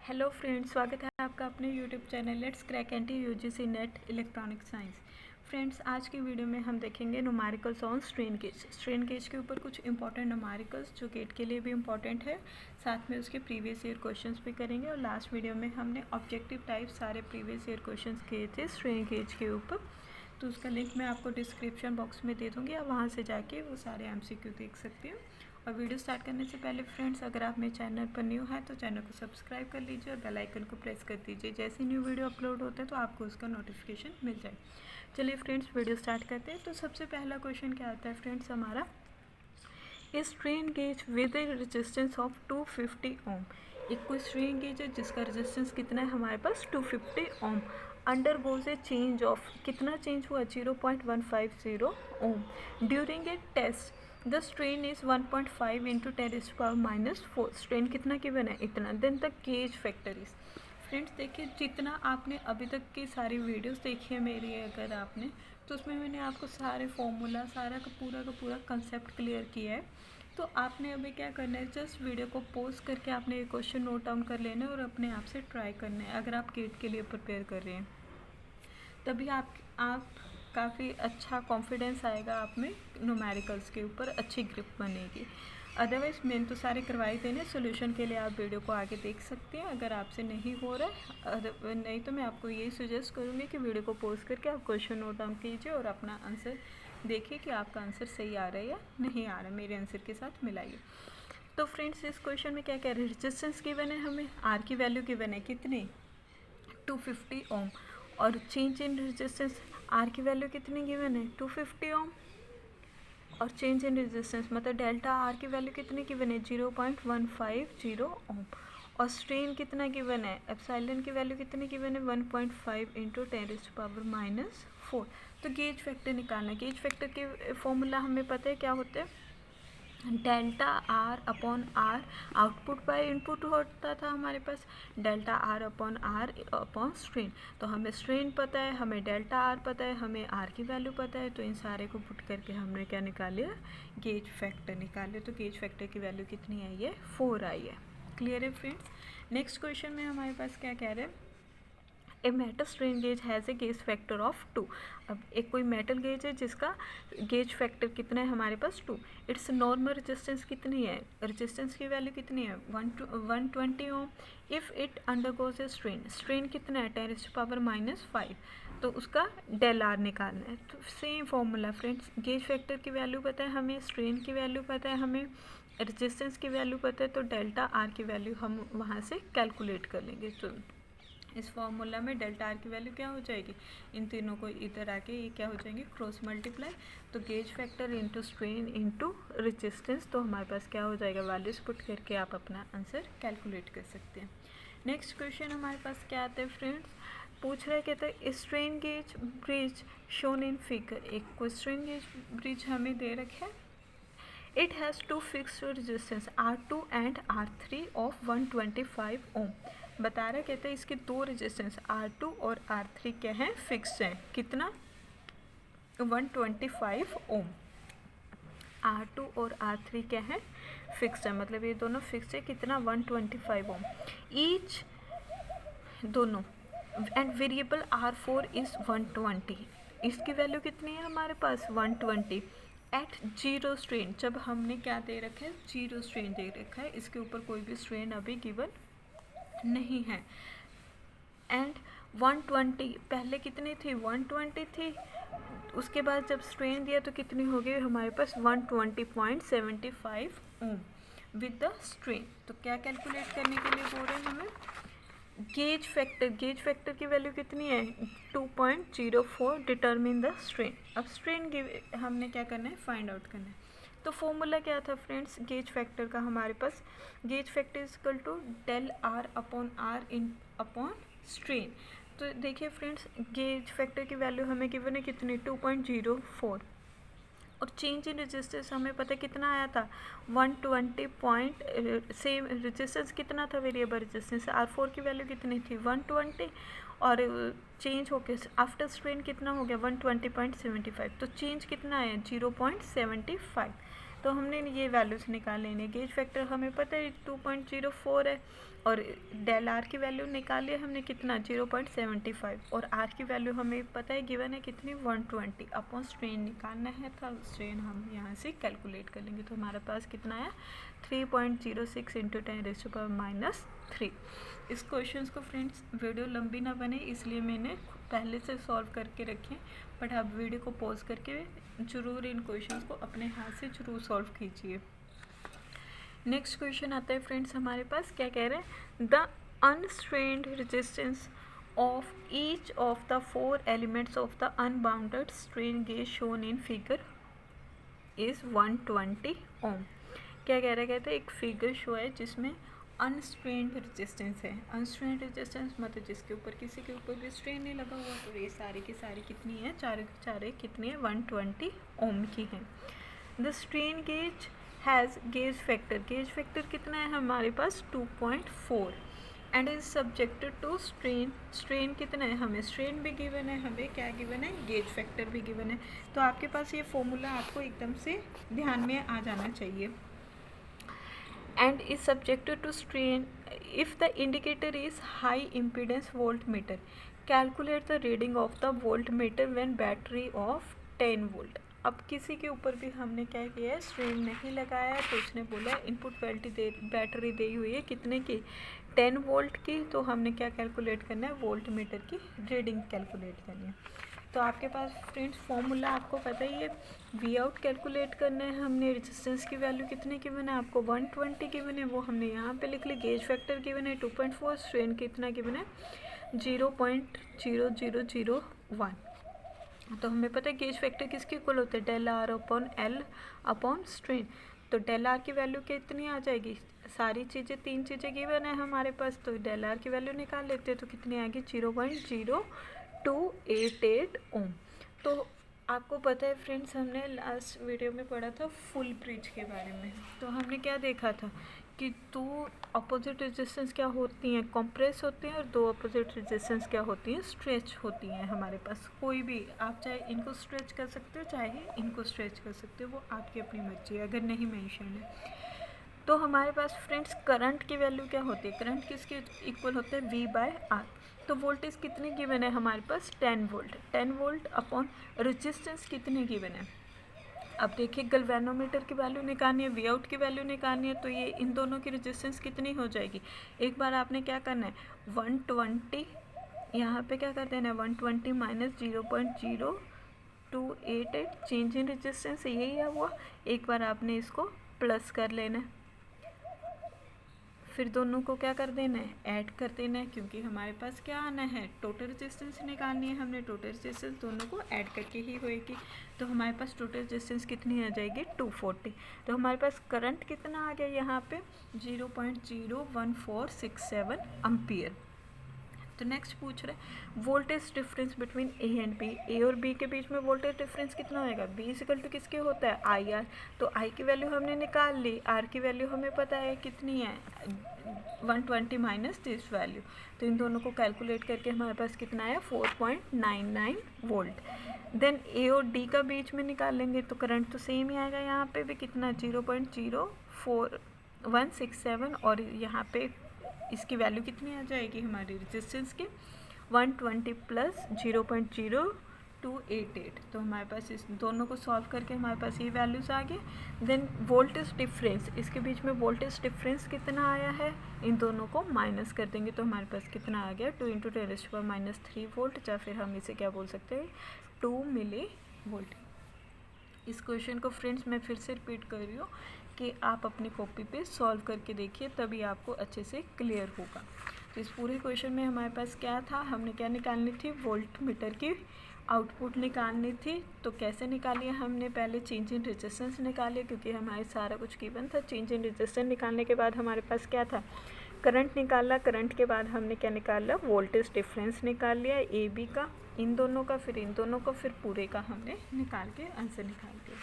Hello friends, स्वागत है आपका अपने YouTube channel let's crack anti UGC net electronic science. Friends, आज की वीडियो में हम देखेंगे numericals on strain gauge. Strain gauge के ऊपर कुछ इंपॉर्टेंट न्यूमेरिकल्स जो गेट के लिए भी इंपॉर्टेंट है, साथ में उसके प्रीवियस ईयर क्वेश्चंस भी करेंगे। और लास्ट वीडियो में हमने ऑब्जेक्टिव टाइप सारे प्रीवियस ईयर क्वेश्चंस किए थे स्ट्रेन गेज के ऊपर, तो उसका लिंक मैं आपको डिस्क्रिप्शन बॉक्स में दे दूँगी। आप वहाँ से जाके वो सारे MCQ देख सकते हो। और वीडियो स्टार्ट करने से पहले फ्रेंड्स, अगर आप मेरे चैनल पर न्यू हैं तो चैनल को सब्सक्राइब कर लीजिए और बेल आइकन को प्रेस कर दीजिए। जैसे न्यू वीडियो अपलोड होता है तो आपको उसका नोटिफिकेशन मिल जाए। चलिए फ्रेंड्स, वीडियो स्टार्ट करते हैं। तो सबसे पहला क्वेश्चन क्या आता है फ्रेंड्स हमारा, a strain gauge with a resistance of 250 ohm. एक कोई स्ट्रेन गेज है जिसका रेजिस्टेंस कितना है हमारे पास 250 ohm. Undergoes a change of, कितना चेंज हुआ 0.150 ohm. During a test the strain is 1.5 into 10⁻⁻⁴। Strain कितना गिवन है, इतना। Then the gauge factor is, friends देखिए, जितना आपने अभी तक की सारी वीडियोस देखी है मेरी, अगर आपने, तो उसमें मैंने आपको सारे फॉर्मूला, सारा का पूरा कंसेप्ट क्लियर किया है। तो आपने अभी क्या करना है, जस्ट वीडियो को पॉज करके आपने ये क्वेश्चन नोट डाउन कर लेना है और अपने आप से ट्राई करना है। अगर आप गेट के लिए प्रिपेयर कर रहे हैं तभी आप काफ़ी अच्छा कॉन्फिडेंस आएगा आप में, न्यूमेरिकल्स के ऊपर अच्छी ग्रिप बनेगी। अदरवाइज़ मैंने तो सारे करवाई देने, सोल्यूशन के लिए आप वीडियो को आगे देख सकते हैं। अगर आपसे नहीं हो रहा है, नहीं तो मैं आपको यही सजेस्ट करूँगी कि वीडियो को पॉज करके आप क्वेश्चन नोट डाउन कीजिए और अपना आंसर देखिए कि आपका आंसर सही आ रहा है या नहीं आ रहा है, मेरे आंसर के साथ मिलाइए। तो फ्रेंड्स, इस क्वेश्चन में क्या कह रहे हैं, रेजिस्टेंस गिवन है हमें, आर की वैल्यू गिवन है कितनी 250 ओम, और चेंज इन रेजिस्टेंस आर की वैल्यू कितनी गिवन है 250 ओम, और चेंज इन रेजिस्टेंस मतलब डेल्टा आर की वैल्यू कितनी गिवन है 0.150 ओम, और स्ट्रेन कितना गिवन है, एप्सिलॉन की वैल्यू कितनी गिवन है 1.5 इंटू 10⁻⁴। तो गेज फैक्टर निकालना है। गेज फैक्टर के फॉर्मूला हमें पता है क्या होता है, delta R upon R, output by input होता था हमारे पास, डेल्टा आर अपॉन स्ट्रेन। तो हमें स्ट्रेन पता है, हमें डेल्टा आर पता है, हमें आर की वैल्यू पता है, तो इन सारे को पुट करके हमने क्या निकाले, गेज फैक्टर निकाले। तो गेज फैक्टर की वैल्यू कितनी आई है 4 आई है। क्लियर है फ्रेंड्स। नेक्स्ट क्वेश्चन में हमारे पास क्या कह रहे हैं, a metal strain gauge has a gauge factor of 2। अब एक कोई मेटल गेज है जिसका गेज फैक्टर कितना है हमारे पास 2। इट्स नॉर्मल रेजिस्टेंस कितनी है, रेजिस्टेंस की वैल्यू कितनी है 120 ohm. If it undergoes a strain, strain कितना है 10⁻⁵, तो उसका डेल आर निकालना है। तो same formula friends, gauge factor की वैल्यू पता है हमें, स्ट्रेन की वैल्यू पता है हमें, रेजिस्टेंस की वैल्यू पता है, तो डेल्टा आर की वैल्यू हम वहाँ से कैलकुलेट कर लेंगे। तो इस फॉर्मूला में डेल्टा आर की वैल्यू क्या हो जाएगी, इन तीनों को इधर आके ये क्या हो जाएंगे, क्रॉस मल्टीप्लाई। तो gauge factor into strain into resistance, तो हमारे पास क्या हो जाएगा, वैल्यूज पुट करके आप अपना आंसर कैलकुलेट कर सकते हैं। नेक्स्ट क्वेश्चन हमारे पास क्या आता है फ्रेंड्स, पूछ रहा है, कहता है strain gauge bridge shown in figure. एक को स्ट्रेन गेज ब्रिज हमें दे रखा है, it has two fixed resistance R2 and R3 of 125 ohm. बता रहा, कहते हैं इसके दो रेजिस्टेंस R2 और R3 क्या हैं, फिक्स्ड हैं। कितना 125 ओम। R2 और R3 क्या है, फिक्स्ड है, मतलब ये दोनों फिक्स्ड है। कितना 125 ओम ईच, दोनों। And variable R4 is 120। इसकी वैल्यू कितनी है हमारे पास 120 एट जीरो स्ट्रेन। जब हमने क्या दे रखा है, जीरो स्ट्रेन दे रखा है, इसके ऊपर कोई भी स्ट्रेन अभी गिवन नहीं है। एंड 120, पहले कितनी थी 120 थी, उसके बाद जब स्ट्रेन दिया तो कितनी हो गई हमारे पास 120.75 ओम विद द स्ट्रेन। तो क्या कैलकुलेट करने के लिए बोल रहे हैं हमें, गेज फैक्टर की वैल्यू कितनी है 2.04, डिटरमिन द स्ट्रेन। अब स्ट्रेन हमने क्या करना है, फाइंड आउट करना है। तो फॉर्मूला क्या था फ्रेंड्स गेज फैक्टर का हमारे पास, gauge factor is equal to del R upon R in upon strain. तो देखिए फ्रेंड्स, गेज फैक्टर की वैल्यू हमें गिवन है कितनी 2.04, और चेंज इन रेजिस्टेंस हमें पता है कितना आया था 120 पॉइंट, सेम रेजिस्टेंस कितना था, वेरिएबल रेजिस्टेंस R4 की वैल्यू कितनी थी 120, और चेंज होके आफ्टर स्ट्रेन कितना हो गया 120.75, तो चेंज कितना है 0.75। तो हमने ये वैल्यूज़ निकाल लेने। गेज फैक्टर हमें पता है 2.04 है, और डेल आर की वैल्यू निकाली हमने कितना 0.75 और आर की वैल्यू हमें पता है गिवन है कितनी 120 अपॉन स्ट्रेन निकालना है था, स्ट्रेन हम यहाँ से कैलकुलेट कर लेंगे। तो हमारे पास कितना है 3.06 इंटू 10⁻³ इस क्वेश्चन को फ्रेंड्स वीडियो लंबी ना बने इसलिए मैंने पहले से सॉल्व करके रखे, बट आप वीडियो को पॉज करके ज़रूर इन क्वेश्चंस को अपने हाथ से ज़रूर सॉल्व कीजिए। नेक्स्ट क्वेश्चन आता है फ्रेंड्स हमारे पास, क्या कह रहे हैं, the unstrained resistance of each of the 4 elements of the unbounded strain gauge shown in figure is 120 ohm. क्या कह रहा है, कहते हैं एक फिगर शो है जिसमें अनस्ट्रेन्ड रेजिस्टेंस है। अनस्ट्रेन्ड रेजिस्टेंस मतलब जिसके ऊपर किसी के ऊपर भी स्ट्रेन नहीं लगा हुआ, तो ये सारी की सारी कितनी है, चारे कितनी है 120 ओम की है। The strain gauge has gauge factor कितना है हमारे पास 2.4 and is subjected to strain कितना है, हमें स्ट्रेन भी गिवन है, हमें क्या गिवन है, गेज फैक्टर भी गिवन है। तो आपके पास ये फॉर्मूला आपको एकदम से ध्यान में आ जाना चाहिए। And is subjected to strain if the indicator is high impedance voltmeter, calculate the reading of the voltmeter when battery of 10 volt. अब किसी के ऊपर भी हमने क्या किया है, स्ट्रेन नहीं लगाया, तो उसने बोला इनपुट बैटरी दी हुई है कितने की 10 वोल्ट की, तो हमने क्या कैलकुलेट करना है, वोल्ट मीटर की रीडिंग कैलकुलेट करनी है। तो आपके पास फ्रेंड्स फॉर्मूला आपको पता ही है, वी आउट कैलकुलेट करना है हमने, रेजिस्टेंस की वैल्यू कितने गिवन है आपको 120 गिवन है, वो हमने यहाँ पे लिख ली, गेज फैक्टर गिवन है 2.4, स्ट्रेन कितना गिवन है 0.0001। तो हमें पता है गेज फैक्टर किसके इक्वल होता है, del R upon L upon strain. तो डेल आर की वैल्यू कितनी आ जाएगी, सारी चीज़ें 3 चीज़ें गिवन है हमारे पास, तो डेल आर की वैल्यू निकाल लेते हैं, तो कितनी आएगी 0.0288 ओम। तो आपको पता है फ्रेंड्स हमने लास्ट वीडियो में पढ़ा था फुल ब्रिज के बारे में, तो हमने क्या देखा था कि 2 अपोजिट रेजिस्टेंस क्या होती हैं, कंप्रेस होती हैं, और 2 अपोजिट रेजिस्टेंस क्या होती हैं, स्ट्रेच होती हैं हमारे पास। कोई भी आप चाहे इनको स्ट्रेच कर सकते हो चाहे इनको स्ट्रेच कर सकते हो, वो आपकी अपनी मर्जी है अगर नहीं मेंशन है। तो हमारे पास फ्रेंड्स करंट की वैल्यू क्या होती है, करंट किसके इक्वल होता है V/R। तो वोल्टेज कितनी गिवन है हमारे पास 10 वोल्ट अपॉन रेजिस्टेंस कितनी गिवन है। अब देखिए गैल्वेनोमीटर की वैल्यू निकालनी है, वी आउट की वैल्यू निकालनी है, तो ये इन दोनों की रेजिस्टेंस कितनी हो जाएगी। एक बार आपने क्या करना है 120 यहाँ पे क्या कर देना है 120 माइनस 0.0288 चेंज इन रेजिस्टेंस यही है हुआ। एक बार आपने इसको प्लस कर लेना है, फिर दोनों को क्या कर देना है, ऐड कर देना है, क्योंकि हमारे पास क्या आना है, टोटल रेजिस्टेंस निकालनी है हमने, टोटल रेजिस्टेंस दोनों को ऐड करके ही होएगी। तो हमारे पास टोटल रेजिस्टेंस कितनी आ जाएगी 240। तो हमारे पास करंट कितना आ गया यहाँ पे 0.01467 एम्पियर। तो नेक्स्ट पूछ रहे हैं voltage difference between A and B, A और बी के बीच में वोल्टेज डिफरेंस कितना होएगा, बी इक्वल टू किसके होता है आई आर। तो आई की वैल्यू हमने निकाल ली, आर की वैल्यू हमें पता है कितनी है 120 माइनस दिस वैल्यू। तो इन दोनों को कैलकुलेट करके हमारे पास कितना है 4.99 वोल्ट। देन ए और डी का बीच में निकाल लेंगे तो करंट तो सेम ही आएगा, यहाँ पे भी कितना 0.04167 और यहाँ पे इसकी वैल्यू कितनी आ जाएगी हमारी रेजिस्टेंस की 120 प्लस 0.0288। तो हमारे पास इस दोनों को सॉल्व करके हमारे पास ये वैल्यूज़ आ गए। देन वोल्टेज डिफरेंस, इसके बीच में वोल्टेज डिफरेंस कितना आया है, इन दोनों को माइनस कर देंगे तो हमारे पास कितना आ गया 2 × 10⁻³ वोल्ट, या फिर हम इसे क्या बोल सकते हैं 2 मिली वोल्ट। इस क्वेश्चन को फ्रेंड्स मैं फिर से रिपीट कर रही हूँ कि आप अपनी कॉपी पे सॉल्व करके देखिए, तभी आपको अच्छे से क्लियर होगा। तो इस पूरे क्वेश्चन में हमारे पास क्या था, हमने क्या निकालनी थी, वोल्ट मीटर की आउटपुट निकालनी थी। तो कैसे निकालिए, हमने पहले चेंज इन रेजिस्टेंस निकालिए, क्योंकि हमारे सारा कुछ गिवन था। चेंज इन रेजिस्टेंस निकालने के बाद हमारे पास क्या था, करंट निकाला, करंट के बाद हमने क्या निकाला, वोल्टेज डिफरेंस निकाल लिया ए बी का, इन दोनों का, फिर इन दोनों का, फिर पूरे का हमने निकाल के आंसर निकाल दिया।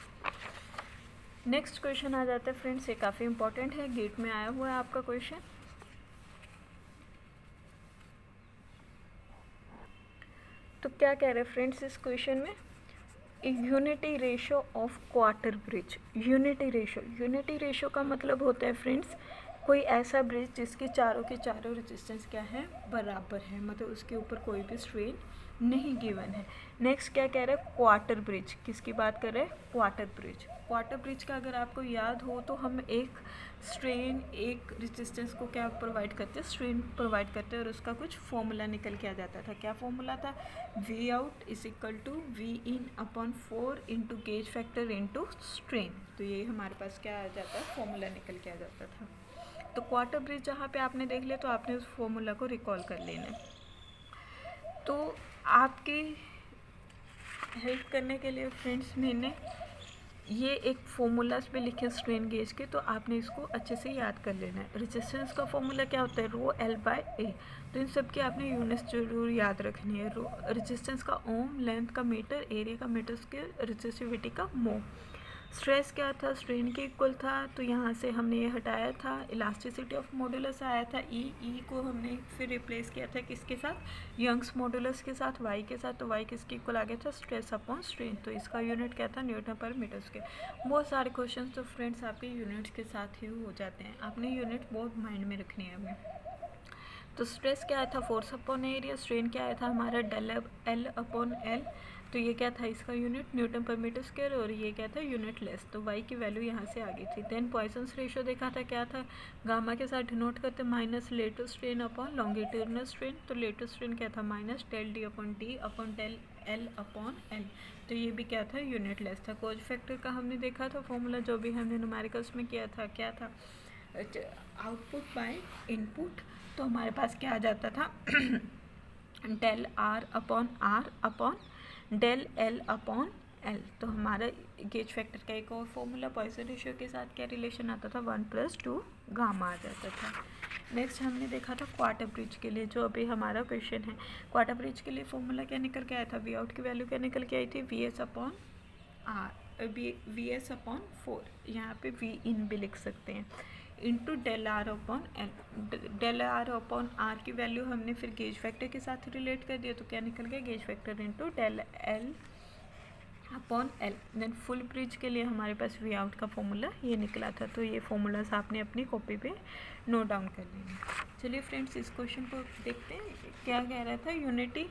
नेक्स्ट क्वेश्चन आ जाता है फ्रेंड्स, ये काफ़ी इंपॉर्टेंट है, गेट में आया हुआ है आपका क्वेश्चन। तो क्या कह रहे हैं फ्रेंड्स इस क्वेश्चन में, unity ratio of quarter bridge. Unity ratio का मतलब होता है फ्रेंड्स कोई ऐसा ब्रिज जिसके चारों के चारों रेजिस्टेंस क्या है, बराबर है, मतलब उसके ऊपर कोई भी स्ट्रेन नहीं गिवन है। नेक्स्ट क्या कह रहा है, क्वार्टर ब्रिज। किसकी बात कर रहे हैं, क्वार्टर ब्रिज। क्वार्टर ब्रिज का अगर आपको याद हो तो हम एक स्ट्रेन एक रेजिस्टेंस को क्या प्रोवाइड करते हैं, स्ट्रेन प्रोवाइड करते हैं, और उसका कुछ फॉर्मूला निकल के आ जाता था। क्या फॉर्मूला था, V out is equal to V in upon 4 into gauge factor into strain. तो ये हमारे पास क्या आ जाता है, फॉर्मूला निकल के आ जाता था। तो क्वार्टर ब्रिज जहाँ पे आपने देख लिया तो आपने उस फॉर्मूला को रिकॉल कर लेना है। तो आपकी हेल्प करने के लिए फ्रेंड्स मैंने ये एक फॉर्मूलाज पे लिखे स्ट्रेन गेज के, तो आपने इसको अच्छे से याद कर लेना है। रेजिस्टेंस का फॉर्मूला क्या होता है, रो एल बाय ए। तो इन सब की आपने यूनिट्स जरूर याद रखनी है। रो रेजिस्टेंस का ओम, लेंथ का मीटर, एरिया का मीटर स्क्वायर, रेजिस्टिविटी का मो। स्ट्रेस क्या था, स्ट्रेन के इक्वल था, तो यहाँ से हमने ये हटाया था। इलास्टिसिटी ऑफ मॉडुलस आया था ई को हमने फिर रिप्लेस किया था किसके साथ, यंग्स मॉडुलस के साथ, वाई के साथ। तो वाई किसके इक्वल आ गया था, स्ट्रेस अपॉन स्ट्रेन। तो इसका यूनिट क्या था, न्यूटन पर मीटर स्क्वायर। बहुत सारे क्वेश्चन तो फ्रेंड्स आपके यूनिट्स के साथ ही हो जाते हैं, आपने यूनिट बहुत माइंड में रखनी है हमें। तो स्ट्रेस क्या आया था, फोर्स अपॉन एरिया। स्ट्रेन क्या आया था हमारा, डेल एल अपॉन एल। तो ये क्या था, इसका यूनिट न्यूटन पर मीटर स्क्वायर, और ये क्या था, यूनिट लेस। तो वाई की वैल्यू यहाँ से आ गई थी। देन पॉइसन्स रेशियो देखा था, क्या था, गामा के साथ डिनोट करते minus lateral strain upon longitudinal strain. तो लेटेस्ट स्ट्रेन क्या था, minus del D upon T upon del L upon L. तो ये भी क्या था, यूनिट लेस था। कोज फैक्टर का हमने देखा था फॉर्मूला, जो भी हमने न्यूमेरिकल्स में किया था, क्या था, आउटपुट बाय इनपुट। तो हमारे पास क्या आ जाता था, del R upon del L upon L. तो हमारा गेज फैक्टर का एक और फॉर्मूला पॉइसन रेशियो के साथ क्या रिलेशन आता था, 1+2 गामा आ जाता था। नेक्स्ट हमने देखा था क्वार्टर ब्रिज के लिए, जो अभी हमारा क्वेश्चन है। क्वार्टर ब्रिज के लिए फॉर्मूला क्या निकल के आया था, वी आउट की वैल्यू क्या निकल के आई थी, V S upon R, V S upon 4, यहाँ पे वी इन भी लिख सकते हैं, into del R upon L. Del R upon R की वैल्यू हमने फिर गेज फैक्टर के साथ रिलेट कर दिया, तो क्या निकल गया, gauge factor into del L upon L. Then full bridge के लिए हमारे पास वी आउट का फॉर्मूला ये निकला था। तो ये फॉर्मूलाज आपने अपनी कॉपी पे नोट डाउन कर लेना। चलिए फ्रेंड्स, इस क्वेश्चन को देखते हैं, क्या कह रहा था, यूनिटी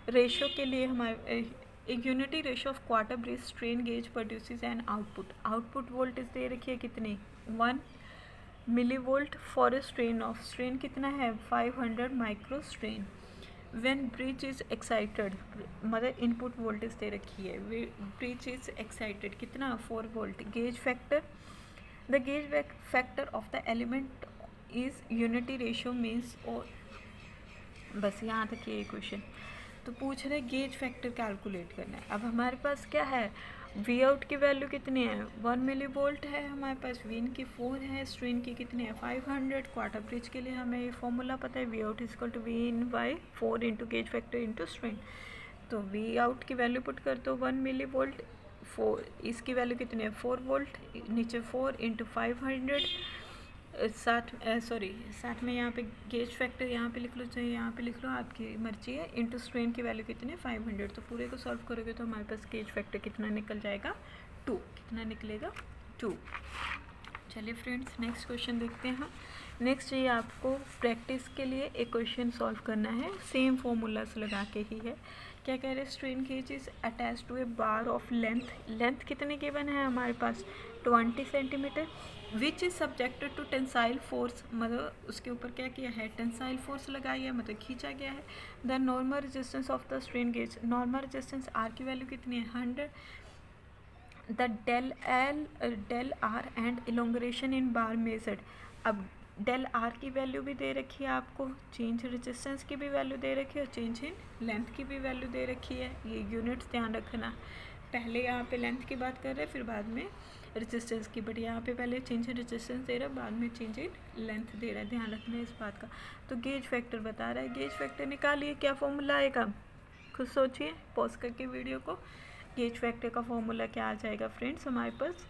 रेशियो के लिए हमारे एक unity ratio of quarter bridge strain gauge produces an output voltage दे रखी है कितनी, 1 millivolt for a strain of, strain कितना है, 500 micro strain. When bridge is excited, मतलब इनपुट वोल्टेज दे रखी है, ब्रिज इज एक्साइटेड कितना, 4 volt. Gauge factor, the gauge factor of the element is unity ratio means, और बस यहाँ तक ये क्वेश्चन। तो पूछ रहे गेज फैक्टर कैलकुलेट करना है। अब हमारे पास क्या है, वी आउट की वैल्यू कितनी है, 1 मिली वोल्ट है हमारे पास, वी इन की 4 है, स्ट्रेन की कितनी है, 500। क्वार्टर ब्रिज के लिए हमें ये फॉर्मूला पता है, V out is equal to V in by 4 into gauge factor into strain. तो वी आउट की वैल्यू पुट कर दो 1 मिली वोल्ट, 4 इसकी वैल्यू कितनी है, 4 वोल्ट, नीचे 4 इंटू 500, साथ में यहाँ पे गेज फैक्टर यहाँ पे लिख लो, चाहे यहाँ पे लिख लो, आपकी मर्जी है। इंटू स्ट्रेन की वैल्यू कितनी है, 500। तो पूरे को सॉल्व करोगे तो हमारे पास गेज फैक्टर कितना निकल जाएगा, 2। कितना निकलेगा, 2। चलिए फ्रेंड्स, नेक्स्ट क्वेश्चन देखते हैं। नेक्स्ट ये आपको प्रैक्टिस के लिए एक क्वेश्चन सॉल्व करना है, सेम फॉर्मूलास लगा के ही है। क्या कह रहे हैं, strain gauge is attach to a bar of length कितने गिवन है हमारे पास, 20 centimetre, which is subjected to tensile force, मतलब उसके ऊपर क्या किया है, टेंसाइल फोर्स लगाई है, मतलब खींचा गया है। The normal resistance of the strain gauge, normal resistance R की वैल्यू कितनी है, 100। The del R and elongation in bar measured. अब डेल आर की वैल्यू भी दे रखी है आपको, चेंज रेजिस्टेंस की भी वैल्यू दे रखी है, और चेंज इन लेंथ की भी वैल्यू दे रखी है। ये यूनिट्स ध्यान रखना, पहले यहाँ पे लेंथ की बात कर रहे हैं, फिर बाद में रेजिस्टेंस की, बट यहाँ पे पहले चेंज इन रेजिस्टेंस दे रहा है, बाद में चेंज इन लेंथ दे रहा है, ध्यान रखना है इस बात का। तो गेज फैक्टर बता रहा है, गेज फैक्टर निकालिए, क्या फॉर्मूला आएगा, खुद सोचिए, पॉज करके वीडियो को। गेज फैक्टर का फॉर्मूला क्या आ जाएगा फ्रेंड्स हमारे पास,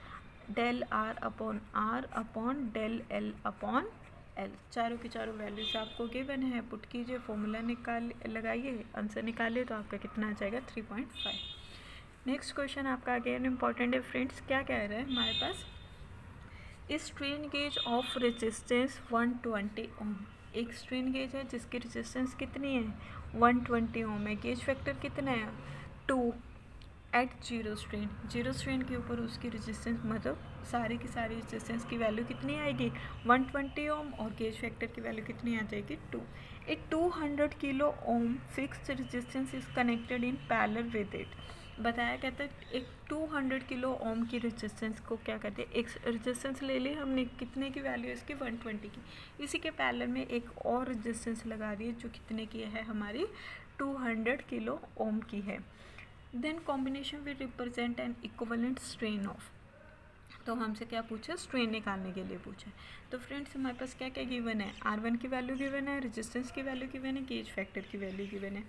del R upon del L upon L. चारों की चारों वैल्यूज आपको गिवन है, पुट कीजिए, फॉर्मूला लगाइए, आंसर निकालिए, तो आपका कितना आ जाएगा, 3.5। नेक्स्ट क्वेश्चन आपका अगेन इम्पॉर्टेंट है फ्रेंड्स। क्या कह रहा है हमारे पास, स्ट्रेन गेज ऑफ रेजिस्टेंस 120 ओम। एक स्ट्रेन गेज है जिसकी रेजिस्टेंस कितनी है 120 ओम है, गेज फैक्टर कितना है 2 एट जीरो स्ट्रेन के ऊपर उसकी रेजिस्टेंस मतलब सारी की सारी रेजिस्टेंस की वैल्यू कितनी आएगी 120 ओम और गेज फैक्टर की वैल्यू कितनी आ जाएगी 2। ए 200 kilo ohm fixed resistance is connected in parallel with it. बताया कहता है एक 200 किलो ओम की रेजिस्टेंस को क्या कहते हैं, एक रेजिस्टेंस ले ली हमने, कितने की वैल्यू इसकी 120 की, इसी के पैरेलल में एक और रेजिस्टेंस लगा दी है जो कितने की है हमारी 200 किलो ओम की है। Then combination will represent an equivalent strain of. तो हमसे क्या पूछा, स्ट्रेन निकालने के लिए पूछा। तो फ्रेंड्स हमारे पास क्या क्या गिवन है, R1 की वैल्यू गिवन है, रेजिस्टेंस की वैल्यू गिवन है, गेज फैक्टर की वैल्यू गिवन है।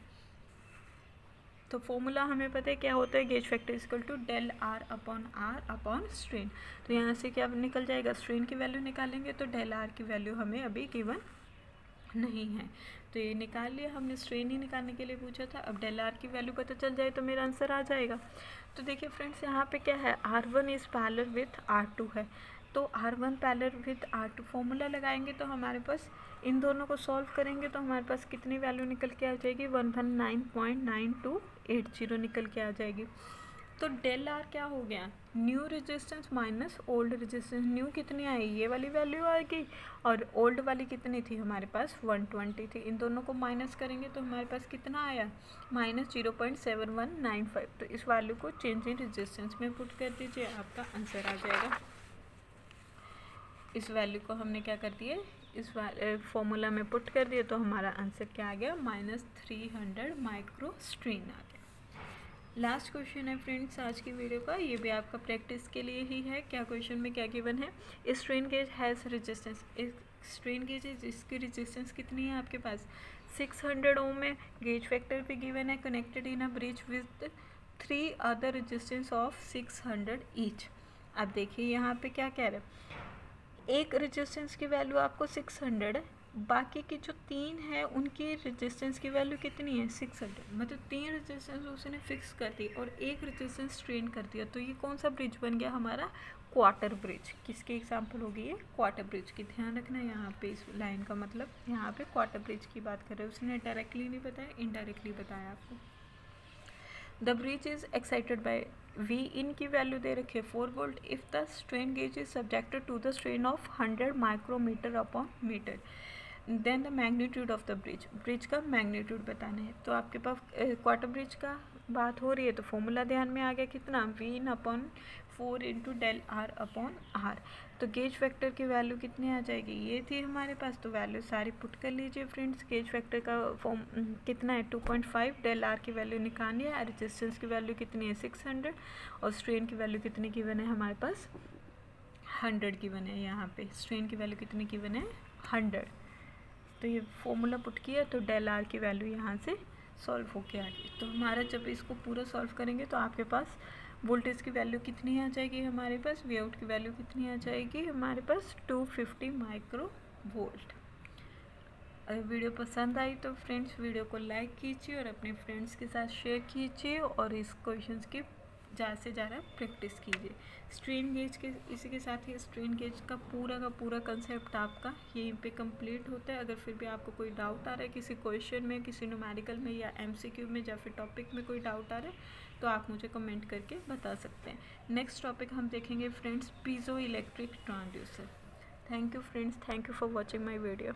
तो फॉर्मूला हमें पता है क्या होता है, gauge factor equal to del R upon strain. तो यहाँ से क्या निकल जाएगा, स्ट्रेन की वैल्यू निकालेंगे तो डेल R की वैल्यू हमें अभी गिवन नहीं है, तो ये निकाल लिया हमने, स्ट्रेन ही निकालने के लिए पूछा था। अब डेल R की वैल्यू पता चल जाए तो मेरा आंसर आ जाएगा। तो देखिए फ्रेंड्स यहाँ पे क्या है, R1 is parallel with R2 है, तो R1 parallel with R2 formula लगाएंगे तो हमारे पास इन दोनों को सॉल्व करेंगे तो हमारे पास कितनी वैल्यू निकल के आ जाएगी 119.9280 निकल के आ जाएगी। तो डेल आर क्या हो गया, new resistance minus old resistance. New कितनी आई, ये वाली वैल्यू आएगी, और ओल्ड वाली कितनी थी हमारे पास 120 थी। इन दोनों को माइनस करेंगे तो हमारे पास कितना आया -0.7195। तो इस वैल्यू को चेंज इन रेजिस्टेंस में पुट कर दीजिए, आपका आंसर आ जाएगा। इस वैल्यू को हमने क्या कर दिया, इस फॉर्मूला में पुट कर दिया तो हमारा आंसर क्या आ गया -300 माइक्रो स्ट्रेन आ गया। लास्ट क्वेश्चन है फ्रेंड्स आज की वीडियो का, ये भी आपका प्रैक्टिस के लिए ही है। क्या क्वेश्चन में क्या गिवन है, स्ट्रेन गेज हैज़ रेजिस्टेंस। एक स्ट्रेन गेज है जिसकी रेजिस्टेंस कितनी है आपके पास 600 ओम है, गेज फैक्टर भी गिवन है, connected in a bridge with 3 other resistance of 600 each. अब देखिए यहाँ पे क्या कह रहे हैं, एक रेजिस्टेंस की वैल्यू आपको 600 है, बाकी की जो 3 है उनकी रेजिस्टेंस की वैल्यू कितनी है 600, मतलब 3 रेजिस्टेंस उसने फिक्स कर दी और एक रेजिस्टेंस स्ट्रेन कर दिया। तो ये कौन सा ब्रिज बन गया हमारा, क्वार्टर ब्रिज। किसकी एग्जांपल होगी ये, क्वार्टर ब्रिज की। ध्यान रखना है यहाँ पे इस लाइन का मतलब, यहाँ पे क्वार्टर ब्रिज की बात कर रहे हैं, उसने डायरेक्टली नहीं बताया, इनडायरेक्टली बताया आपको। The bridge is excited by V in की वैल्यू दे रखे 4 volt if the strain gauge is subjected to the strain of 100 micrometre upon metre. Then the magnitude of the bridge का मैग्नीट्यूड बताना है। तो आपके पास क्वार्टर ब्रिज का बात हो रही है तो फॉर्मूला ध्यान में आ गया कितना, V in upon 4 into del R upon R। तो गेज फैक्टर की वैल्यू कितनी आ जाएगी, ये थी हमारे पास, तो वैल्यू सारी पुट कर लीजिए फ्रेंड्स। गेज फैक्टर का फॉर्म कितना है 2.5, डेल R की वैल्यू निकालनी है, रेजिस्टेंस की वैल्यू कितनी है 600 और स्ट्रेन की वैल्यू कितनी की बने हमारे पास 100 की बने। यहाँ पे स्ट्रेन की वैल्यू कितनी की बने 100। तो ये फॉर्मूला पुट किया तो डेल R की वैल्यू यहाँ से सॉल्व होके आ गई। तो हमारा जब इसको पूरा सॉल्व करेंगे तो आपके पास वोल्टेज की वैल्यू कितनी आ जाएगी हमारे पास, वी आउट की वैल्यू कितनी आ जाएगी हमारे पास 250 माइक्रो वोल्ट। अगर वीडियो पसंद आई तो फ्रेंड्स वीडियो को लाइक कीजिए और अपने फ्रेंड्स के साथ शेयर कीजिए और इस क्वेश्चंस की ज़्यादा से ज़्यादा प्रैक्टिस कीजिए। स्ट्रेन गेज के इसी के साथ ही स्ट्रेन गेज का पूरा कंसेप्ट आपका यहीं पे कंप्लीट होता है। अगर फिर भी आपको कोई डाउट आ रहा है किसी क्वेश्चन में, किसी न्यूमेरिकल में या MCQ में या फिर टॉपिक में कोई डाउट आ रहा है तो आप मुझे कमेंट करके बता सकते हैं। नेक्स्ट टॉपिक हम देखेंगे friends piezo electric transducer. Thank you friends, thank you for watching my video.